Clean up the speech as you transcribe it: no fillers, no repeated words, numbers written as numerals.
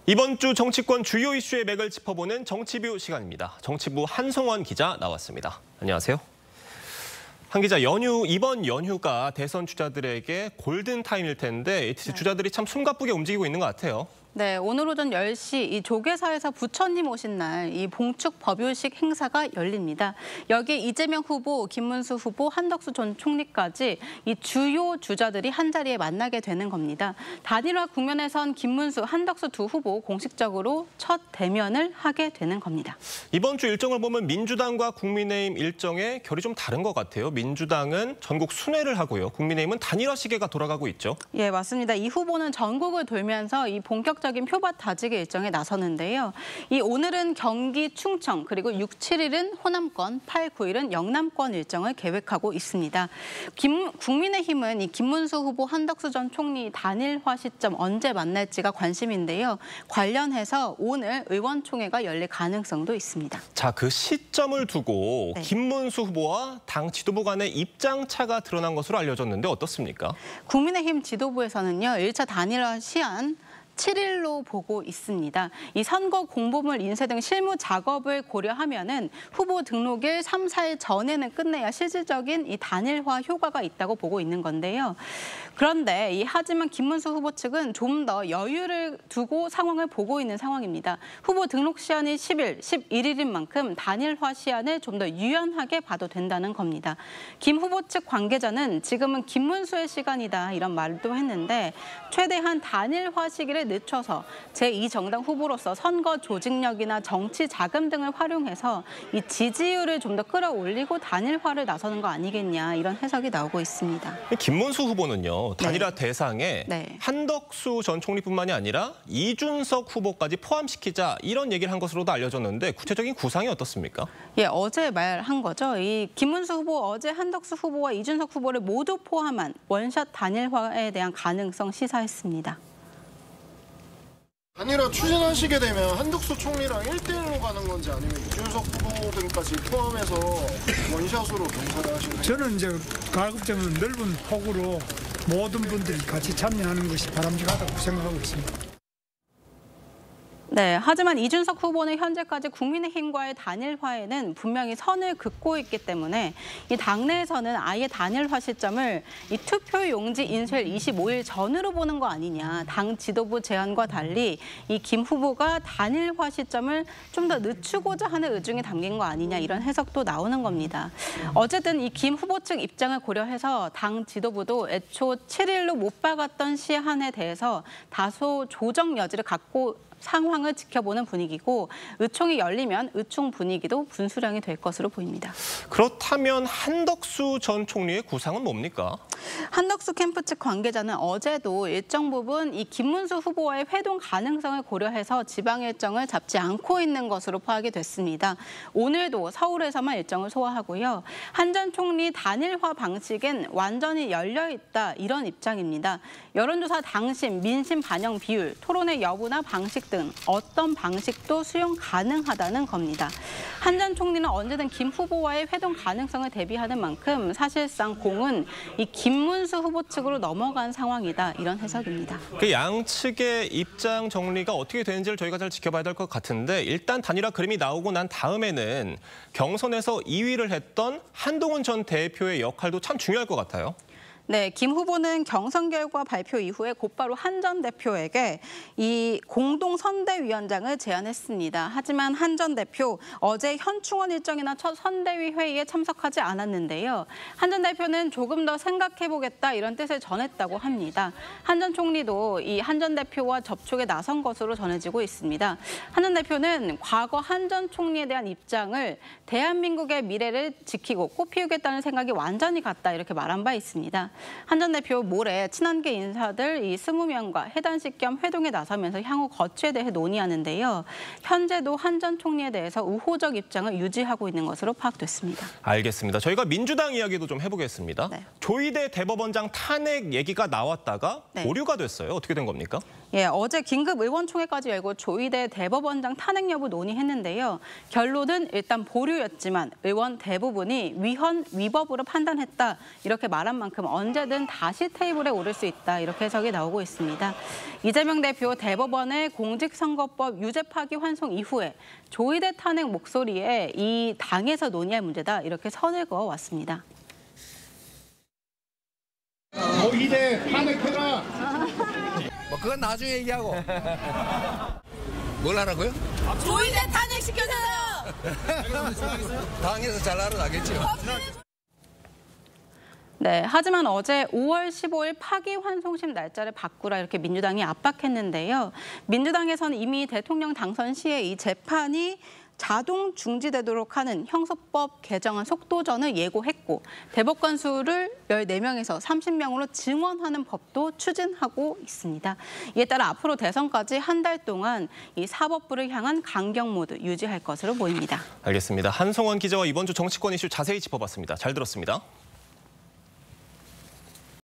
이번 주 정치권 주요 이슈의 맥을 짚어보는 정치뷰 시간입니다. 정치부 한송원 기자 나왔습니다. 안녕하세요. 한 기자, 이번 연휴가 대선 주자들에게 골든타임일 텐데 주자들이 참 숨가쁘게 움직이고 있는 것 같아요. 네, 오늘 오전 10시 이 조계사에서 부처님 오신 날 이 봉축 법요식 행사가 열립니다. 여기에 이재명 후보, 김문수 후보, 한덕수 전 총리까지 이 주요 주자들이 한자리에 만나게 되는 겁니다. 단일화 국면에선 김문수, 한덕수 두 후보 공식적으로 첫 대면을 하게 되는 겁니다. 이번 주 일정을 보면 민주당과 국민의힘 일정에 결이 좀 다른 것 같아요. 민주당은 전국 순회를 하고요. 국민의힘은 단일화 시계가 돌아가고 있죠. 예, 맞습니다. 이 후보는 전국을 돌면서 이 본격적인 표밭 다지기 일정에 나서는데요. 오늘은 경기 충청, 그리고 6, 7일은 호남권, 8, 9일은 영남권 일정을 계획하고 있습니다. 국민의힘은 이 김문수 후보, 한덕수 전 총리 단일화 시점 언제 만날지가 관심인데요. 관련해서 오늘 의원총회가 열릴 가능성도 있습니다. 자, 그 시점을 두고 네. 김문수 후보와 당 지도부 간의 입장 차가 드러난 것으로 알려졌는데 어떻습니까? 국민의힘 지도부에서는요, 1차 단일화 시한 7일로 보고 있습니다. 이 선거 공보물 인쇄 등 실무 작업을 고려하면은 후보 등록일 3, 4일 전에는 끝내야 실질적인 이 단일화 효과가 있다고 보고 있는 건데요. 그런데 하지만 김문수 후보 측은 좀 더 여유를 두고 상황을 보고 있는 상황입니다. 후보 등록 시한이 10일, 11일인 만큼 단일화 시한을 좀 더 유연하게 봐도 된다는 겁니다. 김 후보 측 관계자는 지금은 김문수의 시간이다 이런 말도 했는데 최대한 단일화 시기를 늦춰서 제2정당 후보로서 선거 조직력이나 정치 자금 등을 활용해서 이 지지율을 좀 더 끌어올리고 단일화를 나서는 거 아니겠냐 이런 해석이 나오고 있습니다. 김문수 후보는요, 단일화 네. 대상에 네. 한덕수 전 총리뿐만이 아니라 이준석 후보까지 포함시키자 이런 얘기를 한 것으로도 알려졌는데 구체적인 구상이 어떻습니까? 예, 어제 말한 거죠. 이 김문수 후보 어제 한덕수 후보와 이준석 후보를 모두 포함한 원샷 단일화에 대한 가능성 시사했습니다. 단일화 추진하시게 되면 한덕수 총리랑 1대1로 가는 건지 아니면 이준석 후보 등까지 포함해서 원샷으로 경선을 하시는 건지? 저는 이제 가급적이면 넓은 폭으로 모든 분들이 같이 참여하는 것이 바람직하다고 생각하고 있습니다. 네, 하지만 이준석 후보는 현재까지 국민의힘과의 단일화에는 분명히 선을 긋고 있기 때문에 이 당내에서는 아예 단일화 시점을 이 투표 용지 인쇄일 25일 전으로 보는 거 아니냐. 당 지도부 제안과 달리 이 김 후보가 단일화 시점을 좀 더 늦추고자 하는 의중이 담긴 거 아니냐 이런 해석도 나오는 겁니다. 어쨌든 이 김 후보 측 입장을 고려해서 당 지도부도 애초 7일로 못 박았던 시한에 대해서 다소 조정 여지를 갖고 상황을 지켜보는 분위기고 의총이 열리면 의총 분위기도 분수령이 될 것으로 보입니다. 그렇다면 한덕수 전 총리의 구상은 뭡니까? 한덕수 캠프 측 관계자는 어제도 일정 부분 이 김문수 후보와의 회동 가능성을 고려해서 지방 일정을 잡지 않고 있는 것으로 파악이 됐습니다. 오늘도 서울에서만 일정을 소화하고요. 한 전 총리 단일화 방식엔 완전히 열려있다 이런 입장입니다. 여론조사 당심, 민심 반영 비율, 토론의 여부나 방식 등 어떤 방식도 수용 가능하다는 겁니다. 한 전 총리는 언제든 김 후보와의 회동 가능성을 대비하는 만큼 사실상 공은 이 김문수 후보 측으로 넘어간 상황이다 이런 해석입니다. 그 양측의 입장 정리가 어떻게 되는지를 저희가 잘 지켜봐야 될 것 같은데 일단 단일화 그림이 나오고 난 다음에는 경선에서 2위를 했던 한동훈 전 대표의 역할도 참 중요할 것 같아요. 네, 김 후보는 경선 결과 발표 이후에 곧바로 한 전 대표에게 이 공동 선대위원장을 제안했습니다. 하지만 한 전 대표 어제 현충원 일정이나 첫 선대위 회의에 참석하지 않았는데요. 한 전 대표는 조금 더 생각해보겠다 이런 뜻을 전했다고 합니다. 한 전 총리도 이 한 전 대표와 접촉에 나선 것으로 전해지고 있습니다. 한 전 대표는 과거 한 전 총리에 대한 입장을 대한민국의 미래를 지키고 꽃피우겠다는 생각이 완전히 같다 이렇게 말한 바 있습니다. 한 전 대표 모레 친한계 인사들 이 20명과 회단식 겸 회동에 나서면서 향후 거취에 대해 논의하는데요. 현재도 한 전 총리에 대해서 우호적 입장을 유지하고 있는 것으로 파악됐습니다. 알겠습니다. 저희가 민주당 이야기도 좀 해보겠습니다. 네. 조희대 대법원장 탄핵 얘기가 나왔다가 네. 보류가 됐어요. 어떻게 된 겁니까? 예, 어제 긴급 의원총회까지 열고 조희대 대법원장 탄핵 여부 논의했는데요. 결론은 일단 보류였지만 의원 대부분이 위헌, 위법으로 판단했다. 이렇게 말한 만큼 언제든 다시 테이블에 오를 수 있다. 이렇게 해석이 나오고 있습니다. 이재명 대표 대법원의 공직선거법 유죄 파기 환송 이후에 조희대 탄핵 목소리에 이 당에서 논의할 문제다. 이렇게 선을 그어왔습니다. 조희대 탄핵해라. 뭐 그건 나중에 얘기하고. 뭘 하라고요? 조희대 탄핵시켜주세요. 당에서 잘 알아나겠죠. 네, 하지만 어제 5월 15일 파기환송심 날짜를 바꾸라 이렇게 민주당이 압박했는데요. 민주당에서는 이미 대통령 당선 시에 이 재판이 자동 중지되도록 하는 형소법 개정안 속도전을 예고했고 대법관 수를 14명에서 30명으로 증원하는 법도 추진하고 있습니다. 이에 따라 앞으로 대선까지 한 달 동안 이 사법부를 향한 강경 모드 유지할 것으로 보입니다. 알겠습니다. 한송원 기자와 이번 주 정치권 이슈 자세히 짚어봤습니다. 잘 들었습니다.